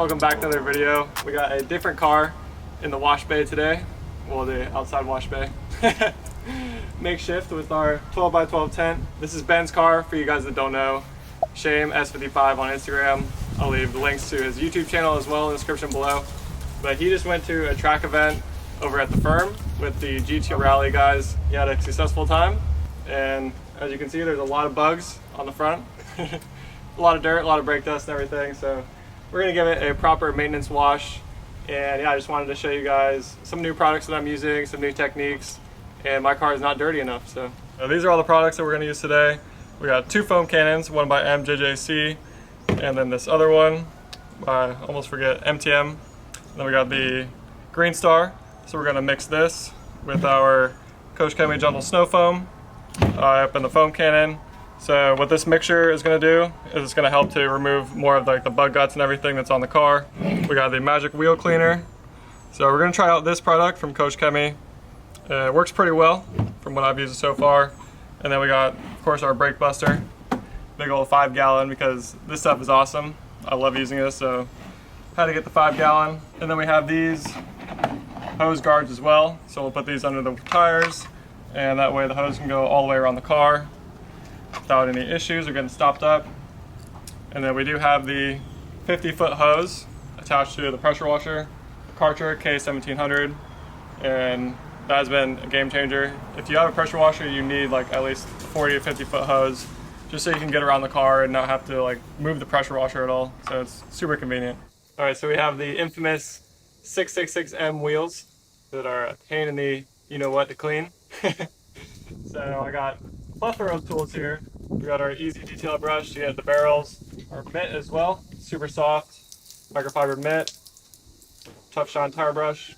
welcome back to another video. We got a different car in the wash bay today. Well, the outside wash bay. Makeshift with our 12x12 tent. This is Ben's car, for you guys that don't know. Shame S55 on Instagram. I'll leave the links to his YouTube channel as well in the description below. But he just went to a track event over at the firm with the GT Rally guys. He had a successful time, and as you can see, there's a lot of bugs on the front. A lot of dirt, a lot of brake dust and everything, so we're gonna give it a proper maintenance wash. And yeah, I just wanted to show you guys some new products that I'm using, some new techniques, and my car is not dirty enough. So these are all the products that we're gonna use today. We got two foam cannons, one by MJJC, and then this other one by, I almost forget, MTM. And then we got the Green Star. So we're gonna mix this with our Koch Chemie Gentle Snow Foam up in the foam cannon. So what this mixture is going to do is it's going to help to remove more of the bug guts and everything that's on the car. We got the Magic Wheel Cleaner. So we're going to try out this product from Koch Chemie. It works pretty well from what I've used so far. And then we got, of course, our brake buster. Big old 5-gallon, because this stuff is awesome. I love using this, so had to get the 5-gallon. And then we have these hose guards as well. So we'll put these under the tires, and that way the hose can go all the way around the car without any issues or getting stopped up. And then we do have the 50-foot hose attached to the pressure washer, Karcher K1700, and that has been a game changer. If you have a pressure washer, you need like at least 40 or 50-foot hose just so you can get around the car and not have to like move the pressure washer at all. So it's super convenient. All right, so we have the infamous 666M wheels that are a pain in the you-know-what to clean. So I got a plethora of tools here. We got our easy detail brush to get the barrels, our mitt as well, super soft microfiber mitt, tough shine tire brush,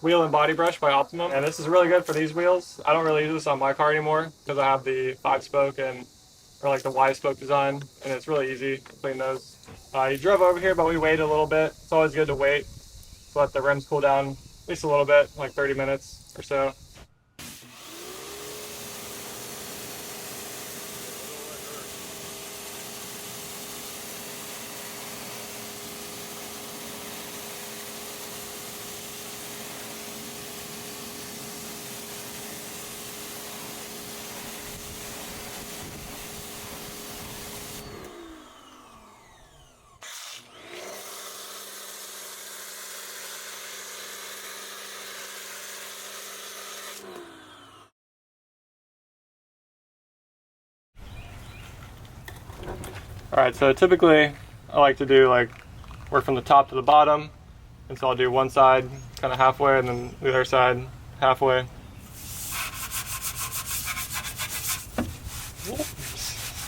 wheel and body brush by Optimum. And this is really good for these wheels. I don't really use this on my car anymore because I have the 5-spoke or like the Y-spoke design, and it's really easy to clean those. You drove over here, but we waited a little bit. It's always good to wait to let the rims cool down at least a little bit, like 30 minutes or so. Alright, so typically I like to do work from the top to the bottom, and so I'll do one side kind of halfway and then the other side halfway.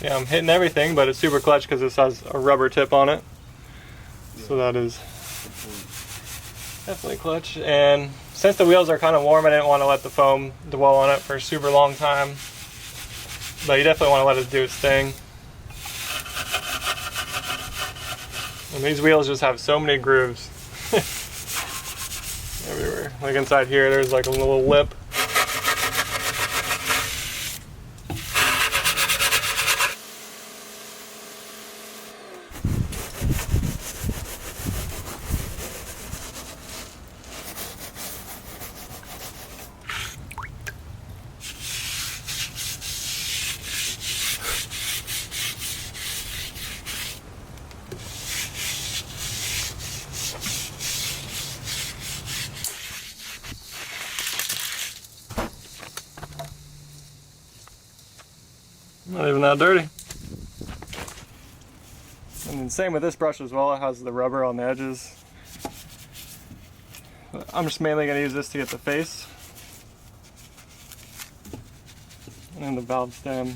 Yeah, I'm hitting everything, but it's super clutch because this has a rubber tip on it. So that is definitely clutch. And since the wheels are kind of warm, I didn't want to let the foam dwell on it for a super long time. But you definitely want to let it do its thing. And these wheels just have so many grooves everywhere. Like inside here, there's like a little lip. Not even that dirty. And then same with this brush as well. It has the rubber on the edges. I'm just mainly going to use this to get the face and then the valve stem.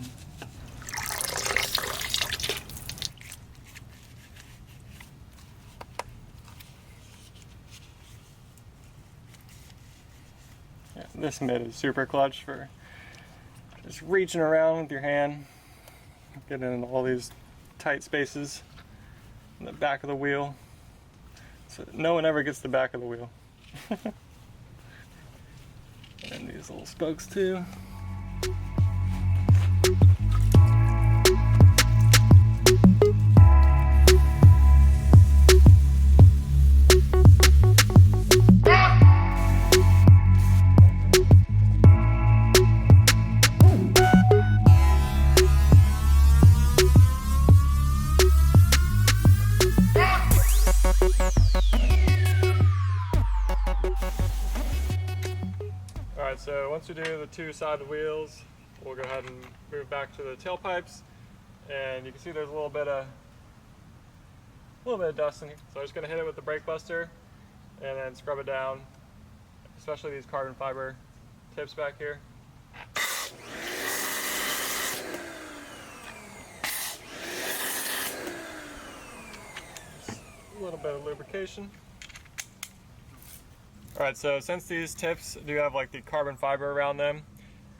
Yeah, this mitt is super clutch for just reaching around with your hand, getting in all these tight spaces in the back of the wheel. So no one ever gets the back of the wheel. And these little spokes too. so once we do the two side wheels, we'll go ahead and move back to the tailpipes, and you can see there's a little bit of dust in here. So I'm just going to hit it with the brake buster and then scrub it down, especially these carbon fiber tips back here. A little bit of lubrication. Alright, so since these tips do have like the carbon fiber around them,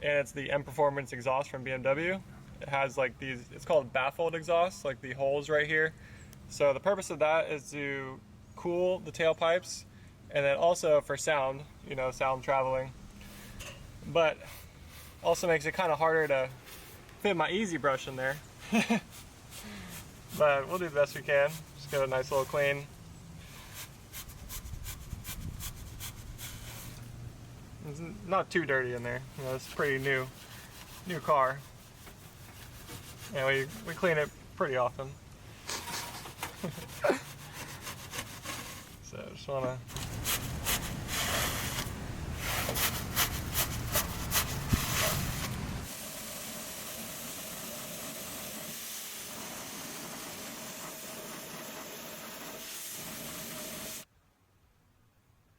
and it's the M Performance exhaust from BMW, it has like these, it's called baffled exhaust, like the holes right here. So the purpose of that is to cool the tailpipes, and then also for sound, you know, sound traveling. But also makes it kind of harder to fit my easy brush in there. But we'll do the best we can. Just give it a nice little clean. It's not too dirty in there. You know, it's a pretty new car. And we clean it pretty often. So just wanna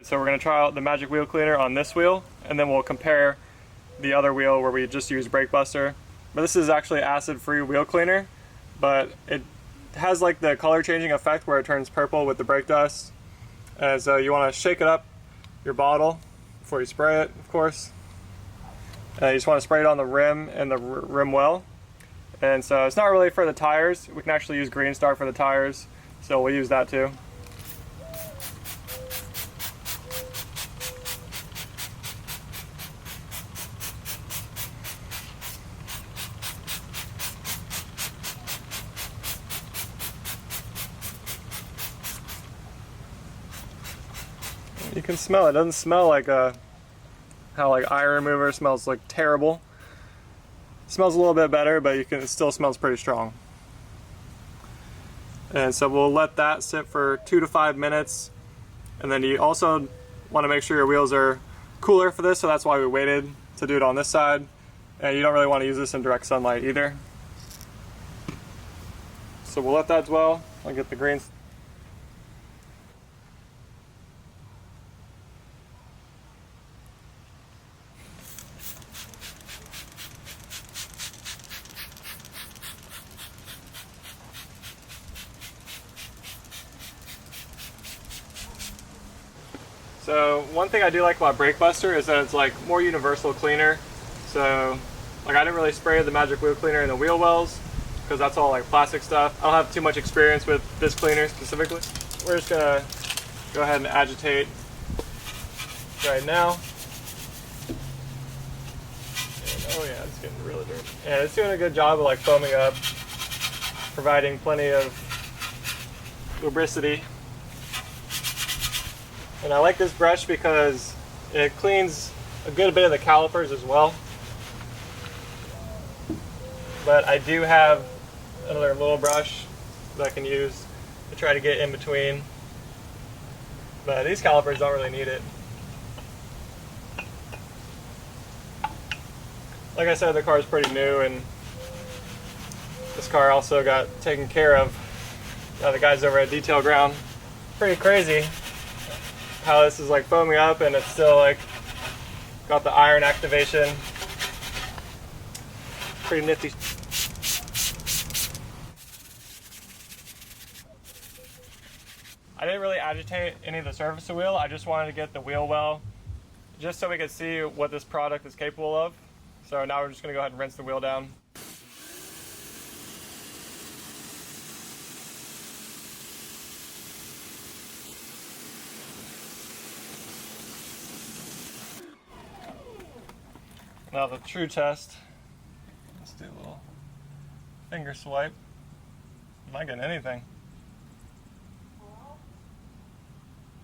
So we're going to try out the Magic Wheel Cleaner on this wheel, and then we'll compare the other wheel where we just use brake buster. But this is actually acid-free wheel cleaner, but it has like the color changing effect where it turns purple with the brake dust. And so you want to shake it up your bottle before you spray it, of course. And you just want to spray it on the rim and the rim well. And so it's not really for the tires. We can actually use Green Star for the tires, so we'll use that too. You can smell it. It doesn't smell like how like iron remover smells like terrible. It smells a little bit better, but it still smells pretty strong. And so we'll let that sit for 2 to 5 minutes. And then you also want to make sure your wheels are cooler for this, so that's why we waited to do it on this side. And you don't really want to use this in direct sunlight either. So we'll let that dwell. I'll get the greens. So one thing I do like about brake buster is that it's like more universal cleaner. So like I didn't really spray the Magic Wheel Cleaner in the wheel wells because that's all like plastic stuff. I don't have too much experience with this cleaner specifically. We're just gonna go ahead and agitate right now. And, oh yeah, it's getting really dirty. And it's doing a good job of like foaming up, providing plenty of lubricity. And I like this brush because it cleans a good bit of the calipers as well. But I do have another little brush that I can use to try to get in between. But these calipers don't really need it. Like I said, the car is pretty new, and this car also got taken care of by the guys over at Detail Ground. Pretty crazy how this is like foaming up and it's still like got the iron activation. Pretty nifty. I didn't really agitate any of the surface of the wheel. I just wanted to get the wheel well just so we could see what this product is capable of. So now we're just going to go ahead and rinse the wheel down. Now the true test, let's do a little finger swipe. I'm not getting anything.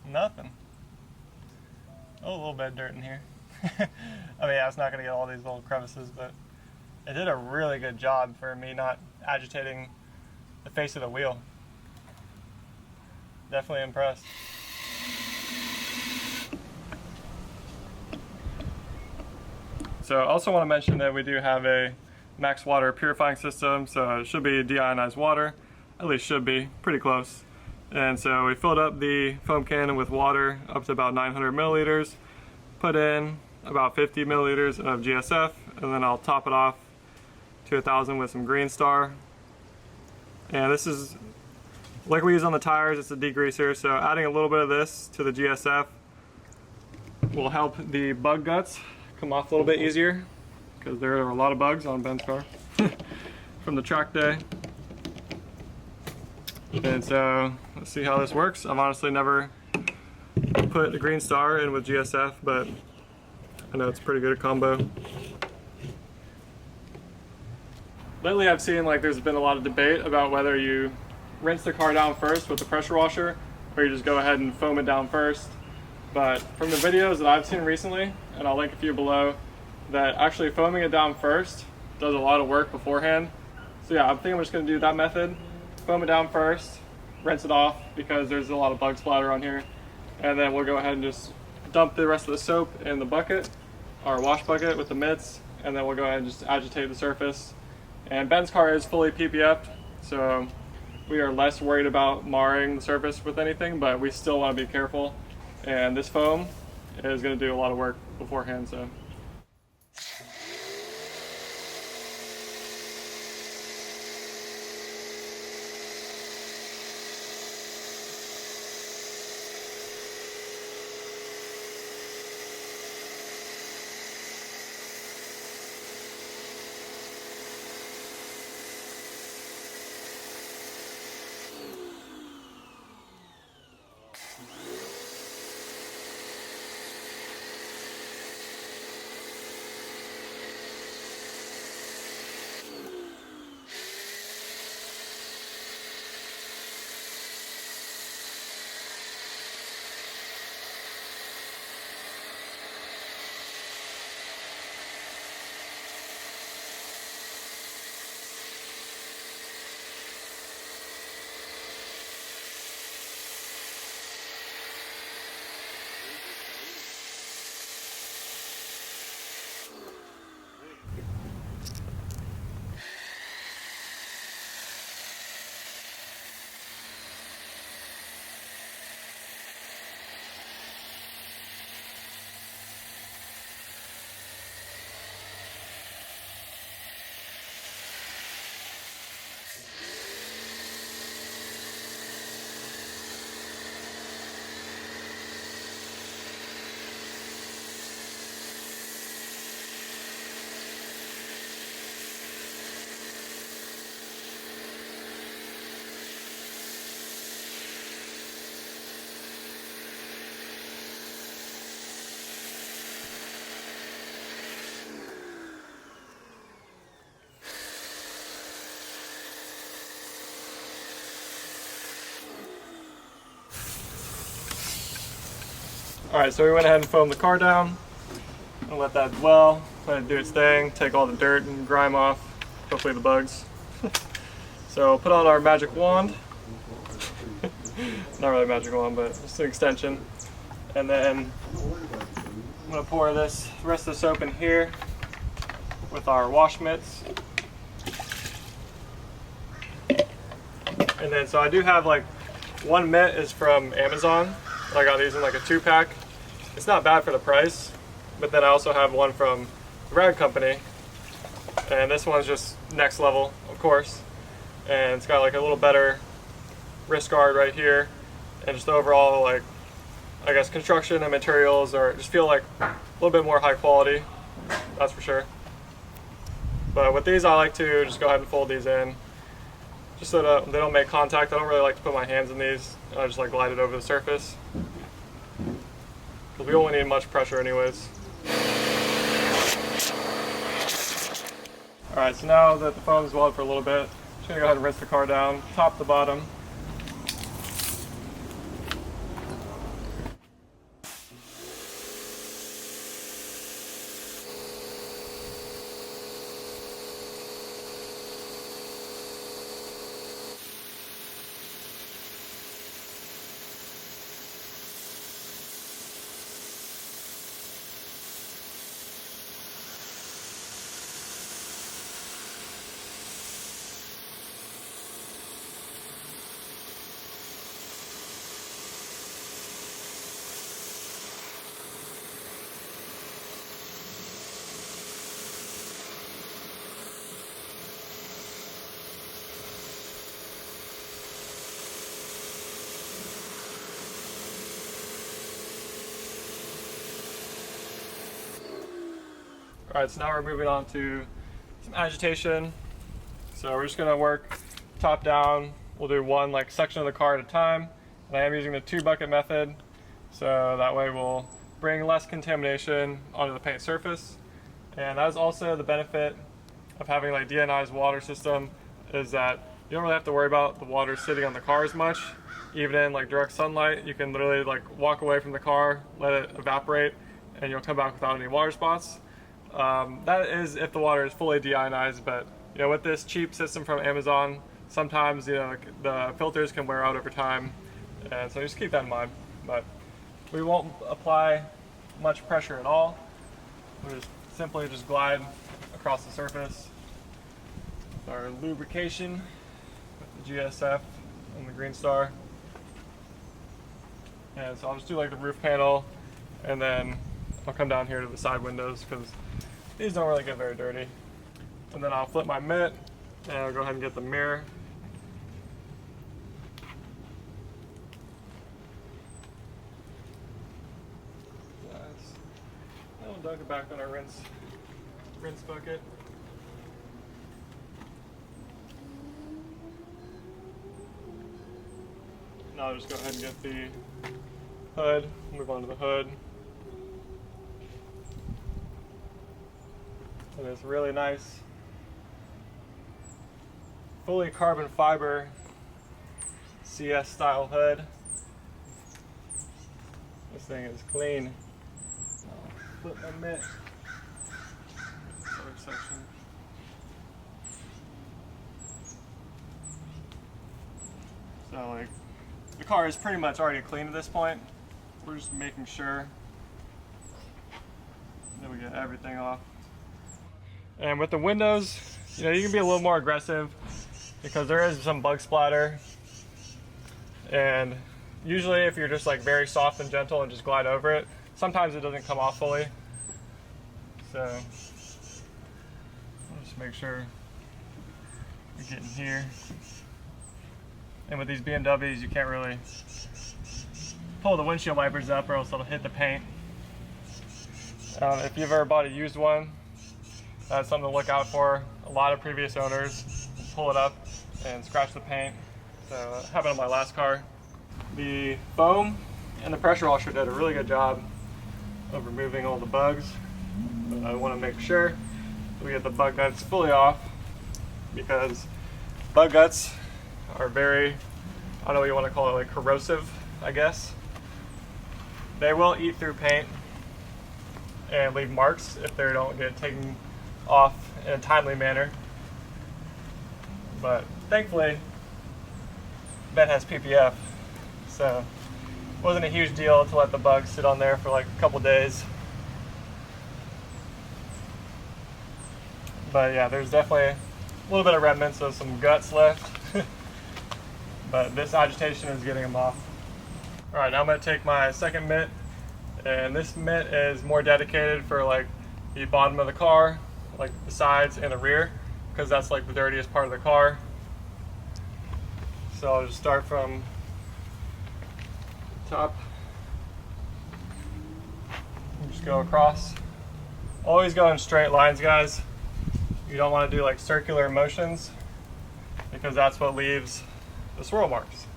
Nothing. Oh, a little bit of dirt in here. I mean, yeah, it's not going to get all these little crevices, but it did a really good job for me not agitating the face of the wheel. Definitely impressed. so I also want to mention that we do have a max water purifying system, so it should be deionized water, at least should be, pretty close. And so we filled up the foam cannon with water up to about 900 milliliters, put in about 50 milliliters of GSF, and then I'll top it off to 1,000 with some Green Star. And this is like we use on the tires, it's a degreaser, so adding a little bit of this to the GSF will help the bug guts come off a little bit easier, because there are a lot of bugs on Ben's car from the track day. And so let's see how this works. I've honestly never put the Green Star in with GSF, but I know it's a pretty good combo. Lately I've seen like there's been a lot of debate about whether you rinse the car down first with the pressure washer or you just go ahead and foam it down first. But from the videos that I've seen recently, and I'll link a few below, that actually foaming it down first does a lot of work beforehand. So yeah, I think I'm just going to do that method. Foam it down first, rinse it off because there's a lot of bug splatter on here, and then we'll go ahead and just dump the rest of the soap in the bucket, our wash bucket with the mitts, and then we'll go ahead and just agitate the surface. And Ben's car is fully PPF'd, so we are less worried about marring the surface with anything, but we still want to be careful. And this foam is going to do a lot of work beforehand, so. Alright, so we went ahead and foamed the car down. I'll let that dwell, let it do its thing, take all the dirt and grime off, hopefully the bugs. So put on our magic wand. Not really a magic wand, but just an extension. And then I'm going to pour this rest of the soap in here with our wash mitts. And then, so I do have like one mitt is from Amazon. I got these in like a 2-pack. It's not bad for the price, but then I also have one from the Rag Company, and this one's just next level, of course. And it's got like a little better wrist guard right here, and just overall, like, I guess construction and materials are just feel like a little bit more high quality, that's for sure. But with these, I like to just go ahead and fold these in, just so that they don't make contact. I don't really like to put my hands in these. I just like glide it over the surface. Because we only need much pressure anyways. Alright, so now that the foam's welled for a little bit, I'm just going to go ahead and rinse the car down, top to bottom. All right, so now we're moving on to some agitation. So we're just gonna work top down. We'll do one like section of the car at a time. And I am using the 2-bucket method. So that way we'll bring less contamination onto the paint surface. And that is also the benefit of having like deionized water system, is that you don't really have to worry about the water sitting on the car as much. Even in like direct sunlight, you can literally like walk away from the car, let it evaporate, and you'll come back without any water spots. That is if the water is fully deionized, but you know, with this cheap system from Amazon, sometimes you know the filters can wear out over time, and so just keep that in mind. But we won't apply much pressure at all. We'll just simply glide across the surface with our lubrication with the GSF and the Green Star. And so I'll just do like the roof panel, and then I'll come down here to the side windows because these don't really get very dirty. And then I'll flip my mitt and I'll go ahead and get the mirror. Nice. And we'll dunk it back on our rinse bucket. Now I'll just go ahead and get the hood, move on to the hood. And it's really nice, fully carbon fiber CS style hood. This thing is clean. I'll flip my mitt. Other section. So like the car is pretty much already clean at this point. We're just making sure that we get everything off. And with the windows, you know, you can be a little more aggressive because there is some bug splatter. And usually if you're just like very soft and gentle and just glide over it, sometimes it doesn't come off fully. So I'll just make sure we get in here. And with these BMWs, you can't really pull the windshield wipers up or else it'll hit the paint. If you've ever bought a used one, that's something to look out for. A lot of previous owners pull it up and scratch the paint. So that happened on my last car. The foam and the pressure washer did a really good job of removing all the bugs. But I want to make sure we get the bug guts fully off, because bug guts are very, I don't know what you want to call it, like corrosive, I guess. They will eat through paint and leave marks if they don't get taken off in a timely manner. But thankfully, Ben has PPF, so it wasn't a huge deal to let the bugs sit on there for like a couple days. But yeah, there's definitely a little bit of remnants of some guts left. But this agitation is getting them off. All right, now I'm gonna take my second mitt, and this mitt is more dedicated for like the bottom of the car, like the sides and the rear, because that's like the dirtiest part of the car. So I'll just start from the top, just go across. Always go in straight lines, guys. You don't want to do like circular motions, because that's what leaves the swirl marks.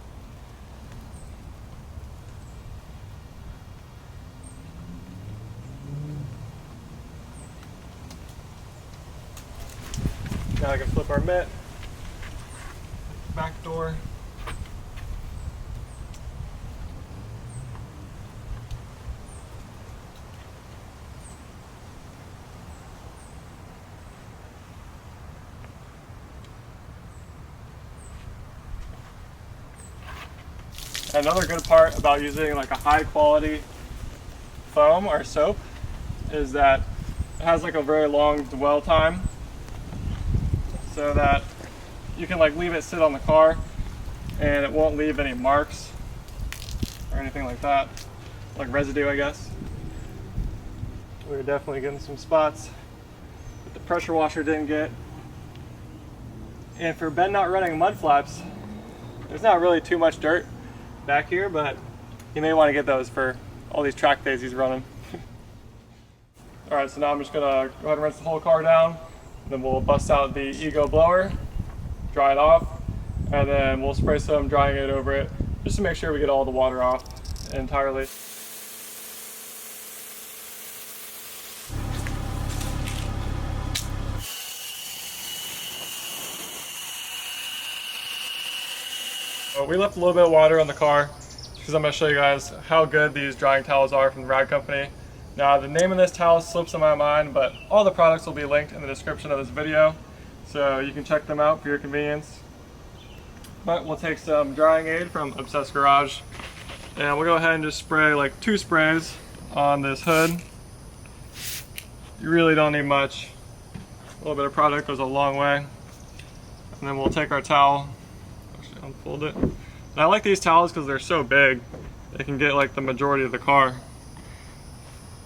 Now I can flip our mitt, back door. Another good part about using like a high quality foam or soap is that it has like a very long dwell time, so that you can like leave it sit on the car and it won't leave any marks or anything like that, like residue, I guess. We're definitely getting some spots that the pressure washer didn't get. And for Ben not running mud flaps, there's not really too much dirt back here, but you may want to get those for all these track days he's running. Alright, so now I'm just gonna go ahead and rinse the whole car down. Then we'll bust out the Ego blower, dry it off, and then we'll spray some drying aid over it just to make sure we get all the water off entirely. We left a little bit of water on the car because I'm going to show you guys how good these drying towels are from the Rag Company. Now, the name of this towel slips in my mind, but all the products will be linked in the description of this video, so you can check them out for your convenience. But we'll take some drying aid from Obsessed Garage, and we'll go ahead and just spray like 2 sprays on this hood. You really don't need much. A little bit of product goes a long way. And then we'll take our towel, actually unfold it. And I like these towels because they're so big, they can get like the majority of the car.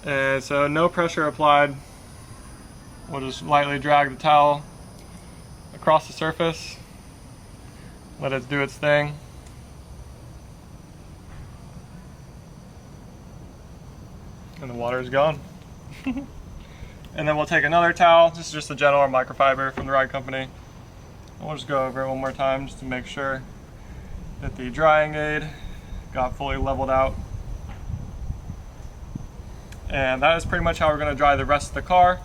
And so no pressure applied. We'll just lightly drag the towel across the surface, let it do its thing. And the water is gone. And then we'll take another towel. This is just a gentle or microfiber from the Rag Company. And we'll just go over it one more time just to make sure that the drying aid got fully leveled out. And that is pretty much how we're going to dry the rest of the car.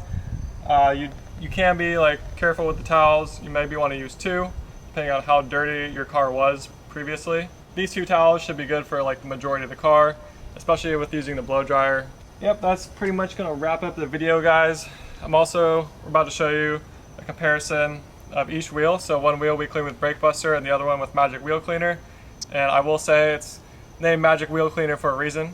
You can be like careful with the towels. You maybe want to use 2, depending on how dirty your car was previously. These 2 towels should be good for like the majority of the car, especially with using the blow dryer. Yep, that's pretty much going to wrap up the video, guys. We're about to show you a comparison of each wheel. So one wheel we clean with Brake Buster and the other one with Magic Wheel Cleaner. And I will say it's named Magic Wheel Cleaner for a reason.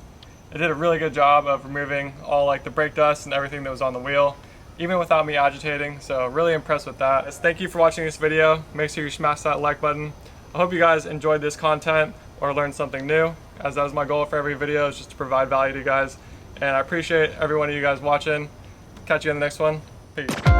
It did a really good job of removing all like the brake dust and everything that was on the wheel, even without me agitating. So really impressed with that. Thank you for watching this video. Make sure you smash that like button. I hope you guys enjoyed this content or learned something new, as that is my goal for every video, is just to provide value to you guys. And I appreciate every one of you guys watching. Catch you in the next one. Peace.